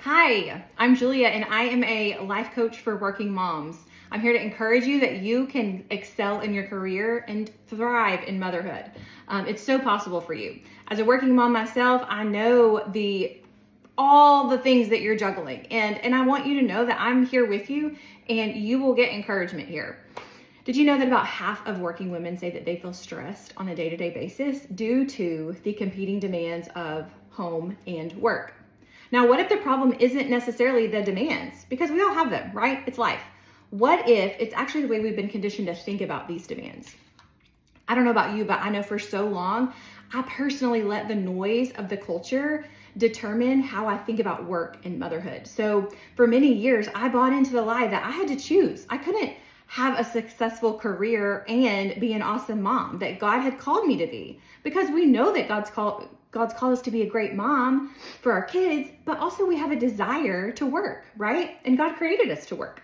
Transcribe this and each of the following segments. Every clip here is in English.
Hi, I'm Julia, and I am a life coach for working moms. I'm here to encourage you that you can excel in your career and thrive in motherhood. It's so possible for you. As a working mom myself, I know all the things that you're juggling, and I want you to know that I'm here with you, and you will get encouragement here. Did you know that about half of working women say that they feel stressed on a day-to-day basis due to the competing demands of home and work? Now, what if the problem isn't necessarily the demands? Because we all have them, right? It's life. What if it's actually the way we've been conditioned to think about these demands? I don't know about you, but I know for so long, I personally let the noise of the culture determine how I think about work and motherhood. So for many years, I bought into the lie that I had to choose. I couldn't have a successful career and be an awesome mom that God had called me to be, because we know that God's called us to be a great mom for our kids, but also we have a desire to work, right? And God created us to work.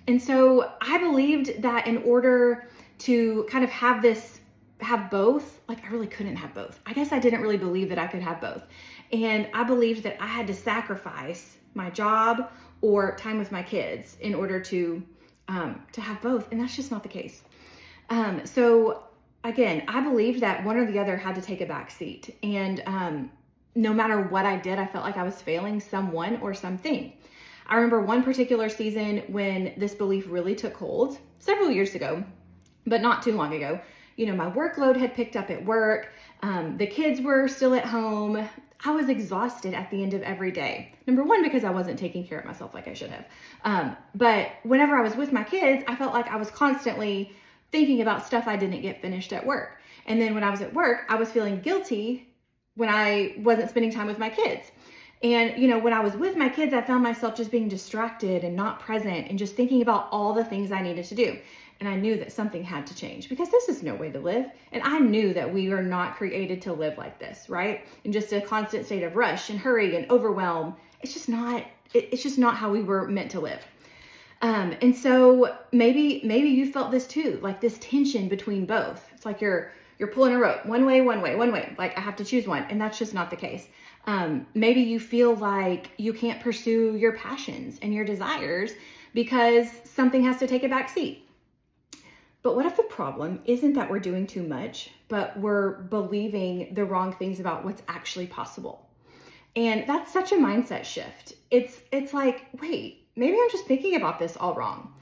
And so I believed that in order to kind of have both, like I really couldn't have both. I guess I didn't really believe that I could have both. And I believed that I had to sacrifice my job or time with my kids in order to have both. And that's just not the case. So again, I believed that one or the other had to take a back seat. And no matter what I did, I felt like I was failing someone or something. I remember one particular season when this belief really took hold several years ago, but not too long ago. You know, my workload had picked up at work. The kids were still at home. I was exhausted at the end of every day. Number one, because I wasn't taking care of myself like I should have. But whenever I was with my kids, I felt like I was constantly thinking about stuff I didn't get finished at work. And then when I was at work, I was feeling guilty when I wasn't spending time with my kids. And, you know, when I was with my kids, I found myself just being distracted and not present and just thinking about all the things I needed to do. And I knew that something had to change because this is no way to live. And I knew that we are not created to live like this, right? In just a constant state of rush and hurry and overwhelm. It's just not how we were meant to live. And so maybe you felt this too, like this tension between both. It's like you're pulling a rope, one way, like I have to choose one. And that's just not the case. Maybe you feel like you can't pursue your passions and your desires because something has to take a back seat. But what if the problem isn't that we're doing too much, but we're believing the wrong things about what's actually possible? And that's such a mindset shift. It's like, wait, maybe I'm just thinking about this all wrong.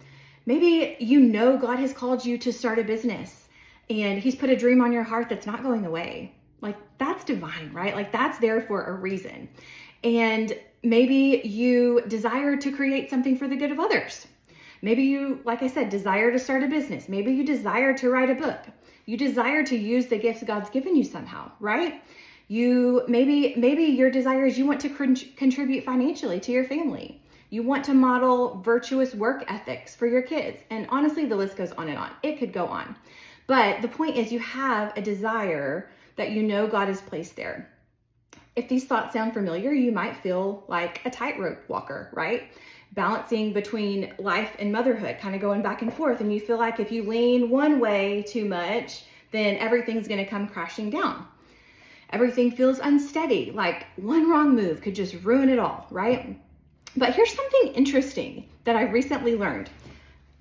Maybe you know God has called you to start a business and he's put a dream on your heart that's not going away. Like that's divine, right? Like that's there for a reason. And maybe you desire to create something for the good of others. Maybe you, like I said, desire to start a business. Maybe you desire to write a book. You desire to use the gifts God's given you somehow, right? Maybe your desire is you want to contribute financially to your family. You want to model virtuous work ethics for your kids. And honestly, the list goes on and on. It could go on. But the point is you have a desire that you know God has placed there. If these thoughts sound familiar, you might feel like a tightrope walker, right? Balancing between life and motherhood, kind of going back and forth. And you feel like if you lean one way too much, then everything's going to come crashing down. Everything feels unsteady, like one wrong move could just ruin it all, right? But here's something interesting that I recently learned.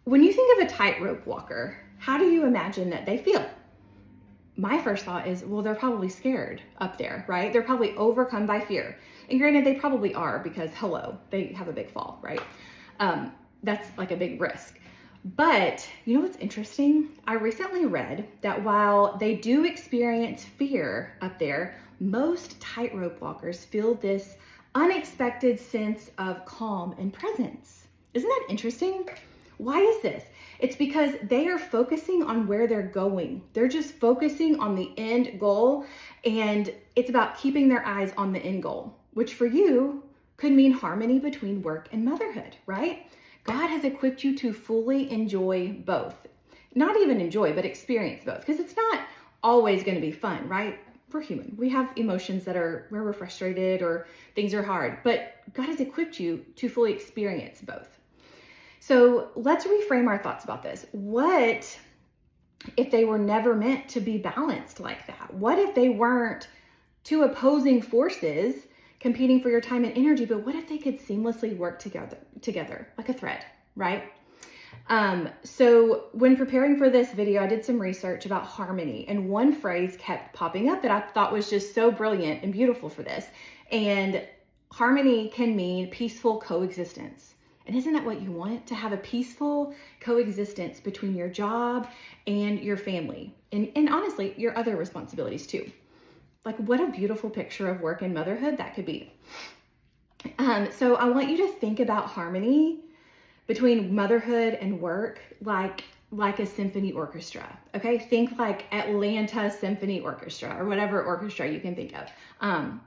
When you think of a tightrope walker, how do you imagine that they feel? My first thought is, well, they're probably scared up there, right? They're probably overcome by fear. And granted, they probably are because, hello, they have a big fall, right? That's like a big risk. But you know what's interesting? I recently read that while they do experience fear up there, most tightrope walkers feel this unexpected sense of calm and presence. Isn't that interesting? Why is this? It's because they are focusing on where they're going. They're just focusing on the end goal, and it's about keeping their eyes on the end goal, which for you could mean harmony between work and motherhood, right? God has equipped you to fully enjoy both. Not even enjoy, but experience both, because it's not always going to be fun, right? We're human. We have emotions where we're frustrated or things are hard, but God has equipped you to fully experience both. So let's reframe our thoughts about this. What if they were never meant to be balanced like that? What if they weren't two opposing forces competing for your time and energy, but what if they could seamlessly work together like a thread, right? So when preparing for this video, I did some research about harmony, and one phrase kept popping up that I thought was just so brilliant and beautiful for this. And harmony can mean peaceful coexistence. And isn't that what you want? To have a peaceful coexistence between your job and your family, and honestly, your other responsibilities too. Like, what a beautiful picture of work and motherhood that could be. So I want you to think about harmony between motherhood and work like a symphony orchestra, okay? Think like Atlanta Symphony Orchestra or whatever orchestra you can think of.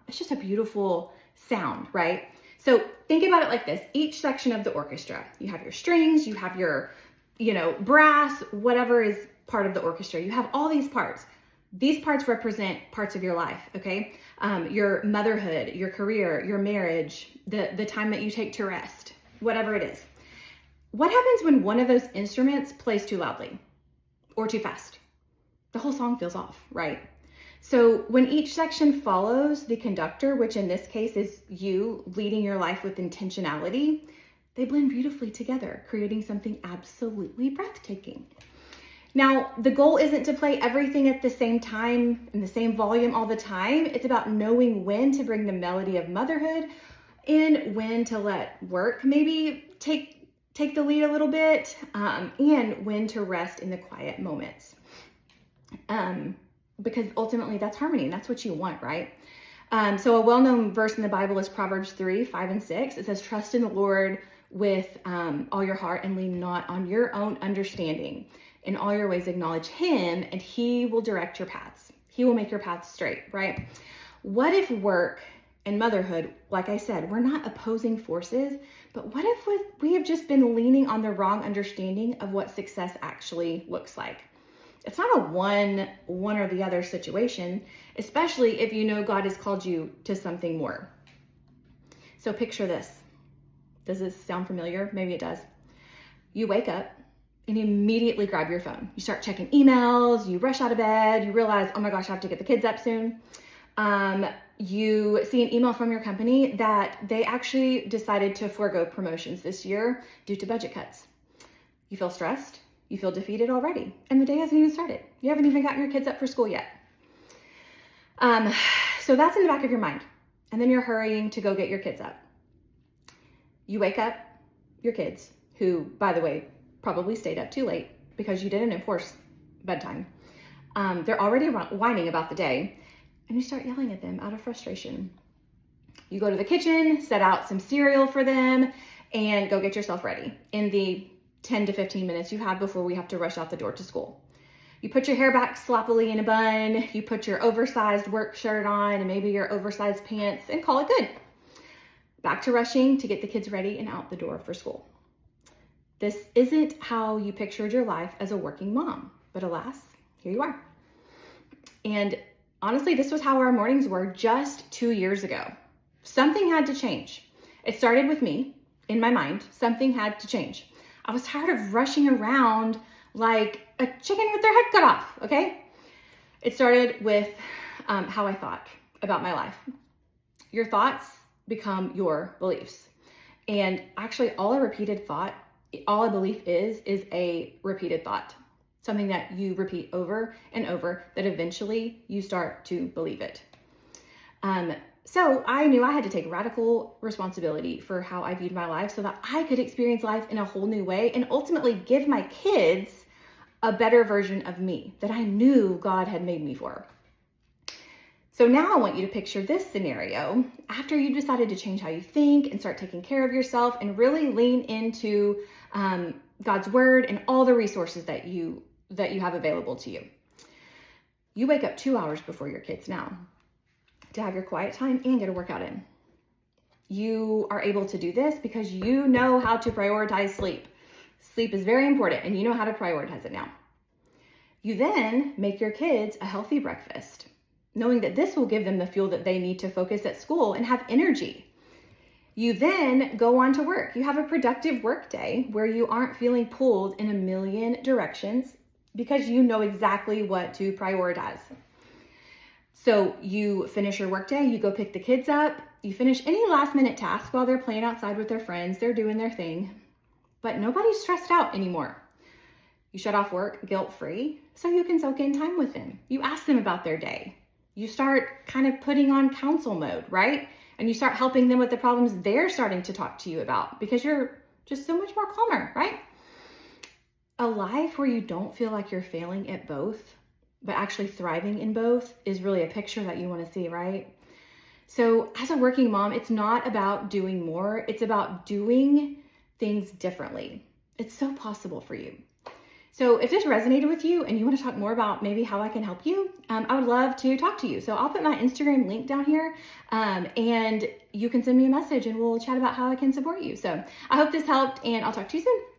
It's just a beautiful sound, right? So think about it like this. Each section of the orchestra, you have your strings, you have your, brass, whatever is part of the orchestra. You have all these parts. These parts represent parts of your life, okay? Your motherhood, your career, your marriage, the time that you take to rest, whatever it is. What happens when one of those instruments plays too loudly or too fast? The whole song feels off, right? So when each section follows the conductor, which in this case is you leading your life with intentionality, they blend beautifully together, creating something absolutely breathtaking. Now, the goal isn't to play everything at the same time in the same volume all the time. It's about knowing when to bring the melody of motherhood and when to let work maybe take the lead a little bit, and when to rest in the quiet moments. Because ultimately that's harmony and that's what you want, right? So a well-known verse in the Bible is Proverbs 3:5-6. It says, trust in the Lord with all your heart and lean not on your own understanding. In all your ways acknowledge him and he will direct your paths. He will make your paths straight, right? What if work and motherhood, like I said, we're not opposing forces, but what if we have just been leaning on the wrong understanding of what success actually looks like? It's not a one or the other situation, especially if you know God has called you to something more. So picture this. Does this sound familiar? Maybe it does. You wake up and you immediately grab your phone. You start checking emails, you rush out of bed, you realize, oh my gosh, I have to get the kids up soon. You see an email from your company that they actually decided to forego promotions this year due to budget cuts. You feel stressed, you feel defeated already, and the day hasn't even started. You haven't even gotten your kids up for school yet. So that's in the back of your mind. And then you're hurrying to go get your kids up. You wake up your kids, who, by the way, probably stayed up too late because you didn't enforce bedtime. They're already whining about the day. And you start yelling at them out of frustration. You go to the kitchen, set out some cereal for them, and go get yourself ready in the 10 to 15 minutes you have before we have to rush out the door to school. You put your hair back sloppily in a bun, you put your oversized work shirt on and maybe your oversized pants and call it good. Back to rushing to get the kids ready and out the door for school. This isn't how you pictured your life as a working mom, but alas, here you are. And honestly, this was how our mornings were just 2 years ago. Something had to change. It started with me, in my mind. Something had to change. I was tired of rushing around like a chicken with their head cut off, okay? It started with how I thought about my life. Your thoughts become your beliefs. And actually, all a belief is a repeated thought. Something that you repeat over and over that eventually you start to believe it. So I knew I had to take radical responsibility for how I viewed my life so that I could experience life in a whole new way and ultimately give my kids a better version of me that I knew God had made me for. So now I want you to picture this scenario after you decided to change how you think and start taking care of yourself and really lean into God's word and all the resources that you have available to you. You wake up 2 hours before your kids now to have your quiet time and get a workout in. You are able to do this because you know how to prioritize sleep. Sleep is very important and you know how to prioritize it now. You then make your kids a healthy breakfast, knowing that this will give them the fuel that they need to focus at school and have energy. You then go on to work. You have a productive work day where you aren't feeling pulled in a million directions because you know exactly what to prioritize. So you finish your workday, you go pick the kids up, you finish any last minute task while they're playing outside with their friends, they're doing their thing, but nobody's stressed out anymore. You shut off work guilt-free so you can soak in time with them. You ask them about their day. You start kind of putting on counsel mode, right? And you start helping them with the problems they're starting to talk to you about because you're just so much more calmer, right? A life where you don't feel like you're failing at both, but actually thriving in both is really a picture that you want to see, right? So as a working mom, it's not about doing more. It's about doing things differently. It's so possible for you. So if this resonated with you and you want to talk more about maybe how I can help you, I would love to talk to you. So I'll put my Instagram link down here and you can send me a message and we'll chat about how I can support you. So I hope this helped and I'll talk to you soon.